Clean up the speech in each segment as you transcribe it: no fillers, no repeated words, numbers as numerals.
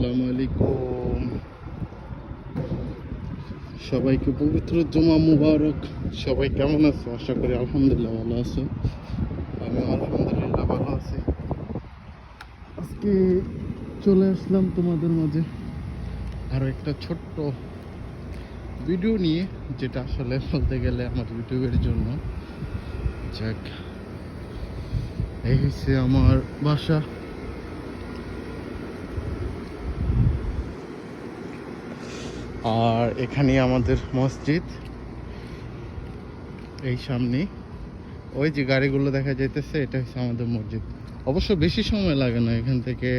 আসসালামু আলাইকুম। সবাইকে পবিত্র জুমা মুবারক। সবাই কেমন আছো? আশা করি আলহামদুলিল্লাহ ভালো আছো। আমি আলহামদুলিল্লাহ ভালো আছি। আজকে চলে আসলাম তোমাদের মাঝে আরো একটা ছোট্ট ভিডিও নিয়ে, যেটা আসলে বলতে গেলে আমার ইউটিউবের জন্য। যাক, এই হচ্ছে আমার বাসা। আর এখানে আমাদের মসজিদ, এই সামনে ওই যে গাড়িগুলো দেখা যাইতেছে, এটা হচ্ছে আমাদের মসজিদ। অবশ্য বেশি সময় লাগে না, এখান থেকে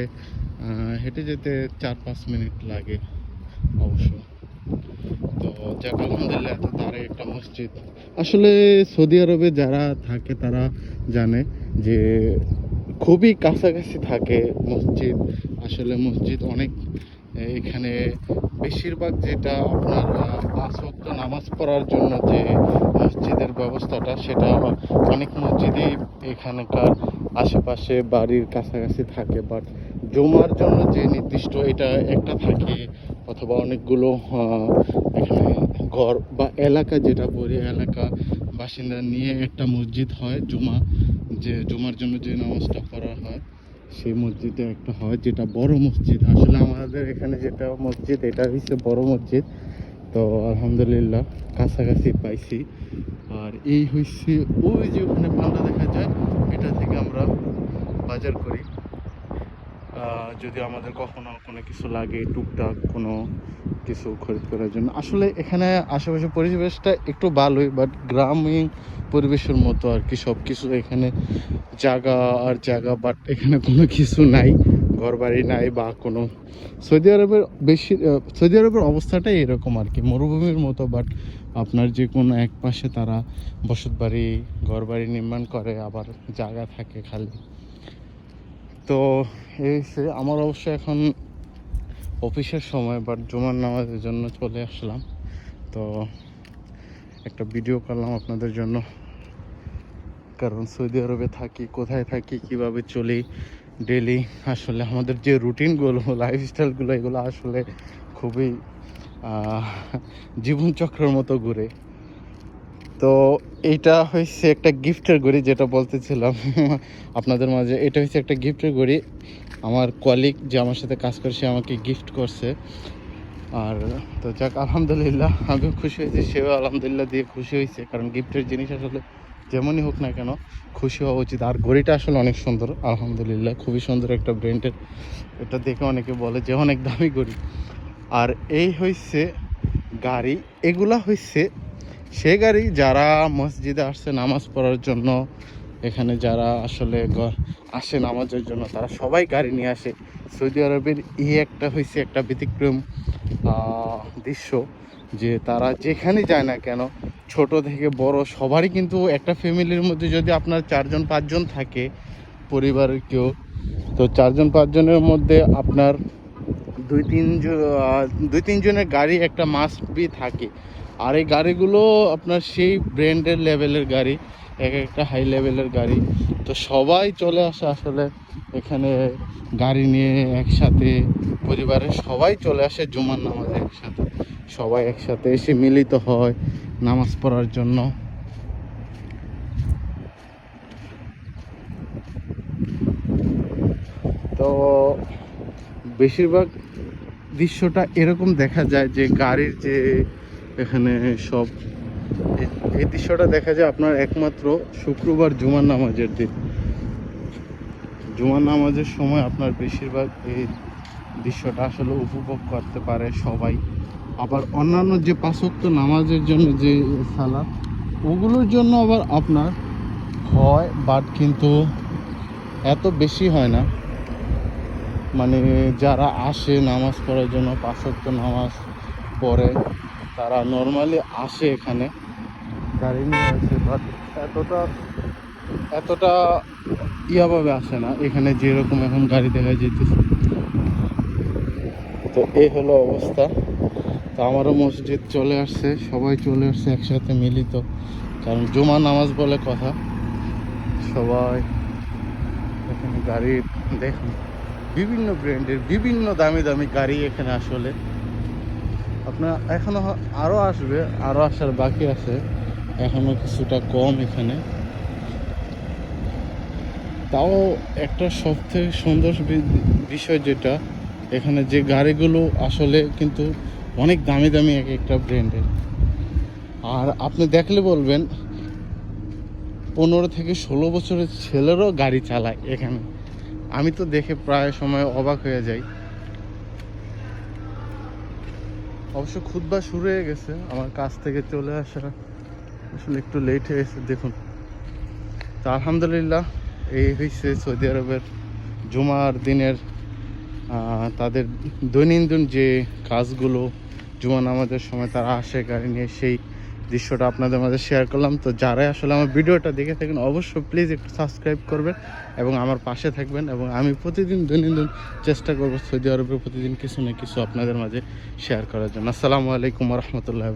হেঁটে যেতে 4-5 মিনিট লাগে অবশ্য। তো যাক, আলহামদুলিল্লাহ, এত তারে একটা মসজিদ। আসলে সৌদি আরবে যারা থাকে তারা জানে যে খুবই কাছাকাছি থাকে মসজিদ। আসলে মসজিদ অনেক এখানে বেশিরভাগ যেটা আপনার 5 ওয়াক্ত নামাজ পড়ার জন্য যে মসজিদের ব্যবস্থাটা, সেটা অনেক মসজিদই এখানকার আশেপাশে বাড়ির কাছাকাছি থাকে। বাট জুমার জন্য যে নির্দিষ্ট এটা একটা থাকে, অথবা অনেকগুলো এখানে ঘর বা এলাকা, যেটা বলি এলাকা বাসিন্দা নিয়ে একটা মসজিদ হয় জুমা, যে জুমার জন্য যে নামাজটা পড়া হয় সেই মসজিদে একটা হয়, যেটা বড় মসজিদ। আসলে আমাদের এখানে যেটা মসজিদ, এটা হচ্ছে বড় মসজিদ। তো আলহামদুলিল্লাহ কাছাকাছি পাইছি। আর এই হচ্ছে ওই যে ওখানে পাল্লা দেখা যায়, এটা থেকে আমরা বাজার করি যদি আমাদের কখনো কোনো কিছু লাগে, টুকটাক কোনো কিছু খরিদ করার জন্য। আসলে এখানে আশেপাশে পরিবেশটা একটু ভালোই, বাট গ্রামীণ পরিবেশের মতো আর কি সব কিছু। এখানে জায়গা আর জায়গা, বাট এখানে কোনো কিছু নাই, ঘরবাড়ি নাই বা কোনো। সৌদি আরবের সৌদি আরবের অবস্থাটাই এরকম আর কি, মরুভূমির মতো। বাট আপনার যে কোনো এক পাশে তারা বসতবাড়ি ঘরবাড়ি নির্মাণ করে, আবার জায়গা থাকে খালি। তো এই আমার অবশ্য এখন অফিসের সময়, বাট জুমার নামাজের জন্য চলে আসলাম। তো একটা ভিডিও করলাম আপনাদের জন্য, কারণ সৌদি আরবে থাকি, কোথায় থাকি, কিভাবে চলি ডেলি, আসলে আমাদের যে রুটিনগুলো, লাইফস্টাইলগুলো, এগুলো আসলে খুবই জীবনচক্রের মতো ঘুরে। তো এইটা হচ্ছে একটা গিফটের ঘড়ি, যেটা বলতেছিলাম আপনাদের মাঝে। এটা হচ্ছে একটা গিফটের ঘড়ি, আমার কলিগ যে আমার সাথে কাজ করে সে আমাকে গিফট করছে। আর তো যাক, আলহামদুলিল্লাহ আমিও খুশি হয়েছি, সেও আলহামদুলিল্লাহ দিয়ে খুশি হয়েছে। কারণ গিফটের জিনিস আসলে যেমনই হোক না কেন খুশি হওয়া উচিত। আর ঘড়িটা আসলে অনেক সুন্দর, আলহামদুলিল্লাহ খুবই সুন্দর একটা ব্র্যান্ডের। এটা দেখে অনেকে বলে যে অনেক দামি ঘড়ি। আর এই হচ্ছে গাড়ি, এগুলা হচ্ছে সে গাড়ি যারা মসজিদে আসছে নামাজ পড়ার জন্য। এখানে যারা আসলে আসে নামাজের জন্য, তারা সবাই গাড়ি নিয়ে আসে। সৌদি আরবের এই একটা হয়েছে একটা ব্যতিক্রম দৃশ্য, যে তারা যেখানে যায় না কেন, ছোট থেকে বড় সবারই কিন্তু, একটা ফ্যামিলির মধ্যে যদি আপনার 4-5 জন থাকে পরিবারের কেউ, তো 4-5 জনের মধ্যে আপনার 2-3 জনের গাড়ি একটা মাস্ট বি থাকে। আর এই গাড়িগুলো আপনার সেই ব্র্যান্ডের লেভেলের গাড়ি, এক একটা হাই লেভেলের গাড়ি। তো সবাই চলে আসে আসলে এখানে গাড়ি নিয়ে একসাথে, পরিবারের সবাই চলে আসে জুমার নামাজে একসাথে। সবাই একসাথে এসে মিলিত হয় নামাজ পড়ার জন্য। তো বেশিরভাগ দৃশ্যটা এরকম দেখা যায় যে গাড়ির যে এখানে সব, এই দৃশ্যটা দেখা যায় আপনার একমাত্র শুক্রবার জুমার নামাজের দিন। জুমার নামাজের সময় আপনার বেশিরভাগ এই দৃশ্যটা আসলে উপভোগ করতে পারে সবাই। আবার অন্যান্য যে 5 ওয়াক্ত নামাজের জন্য যে সালাত, ওগুলোর জন্য আবার আপনার হয়, বাট কিন্তু এত বেশি হয় না। মানে যারা আসে নামাজ পড়ার জন্য, 5 ওয়াক্ত নামাজ পড়ে, তারা নর্মালি আসে এখানে গাড়ি নিয়ে আসে, বাট এতটা এতটা ইয়াভাবে আসে না এখানে যেরকম এখন গাড়ি দেখা যেতেছে। তো এই হলো অবস্থা। তো আমারও মসজিদ চলে আসছে, সবাই চলে আসছে একসাথে মিলিত, কারণ জুমা নামাজ বলে কথা। সবাই এখানে গাড়ি দেখুন বিভিন্ন ব্র্যান্ডের বিভিন্ন দামি দামি গাড়ি এখানে আসলে আপনার এখনো আরও আসবে, আরও আসার বাকি আছে, এখনো কিছুটা কম এখানে। তাও একটা সবথেকে সুন্দর বিষয় যেটা, এখানে যে গাড়িগুলো আসলে কিন্তু অনেক দামি দামি এক একটা ব্র্যান্ডের। আর আপনি দেখলে বলবেন 15 থেকে 16 বছরের ছেলেরও গাড়ি চালায় এখানে। আমি তো দেখে প্রায় সময় অবাক হয়ে যাই। অবশ্য খুতবা শুরু হয়ে গেছে, আমার কাছ থেকে চলে আসা আসলে একটু লেট হয়ে গেছে দেখুন। তো আলহামদুলিল্লাহ, এই হয়েছে সৌদি আরবের জুমার দিনের তাদের দৈনন্দিন যে কাজগুলো, জুমা নামাজের সময় তারা আসে গাড়ি নিয়ে, সেই দৃশ্যটা আপনাদের মাঝে শেয়ার করলাম। তো যারাই আসলে আমার ভিডিওটা দেখে থাকেন অবশ্যই প্লিজ একটু সাবস্ক্রাইব করবেন এবং আমার পাশে থাকবেন, এবং আমি প্রতিদিন দৈনন্দিন চেষ্টা করব সৌদি আরবের প্রতিদিন কিছু না কিছু আপনাদের মাঝে শেয়ার করার জন্য। আসসালামু আলাইকুম রহমতুল্লাহ।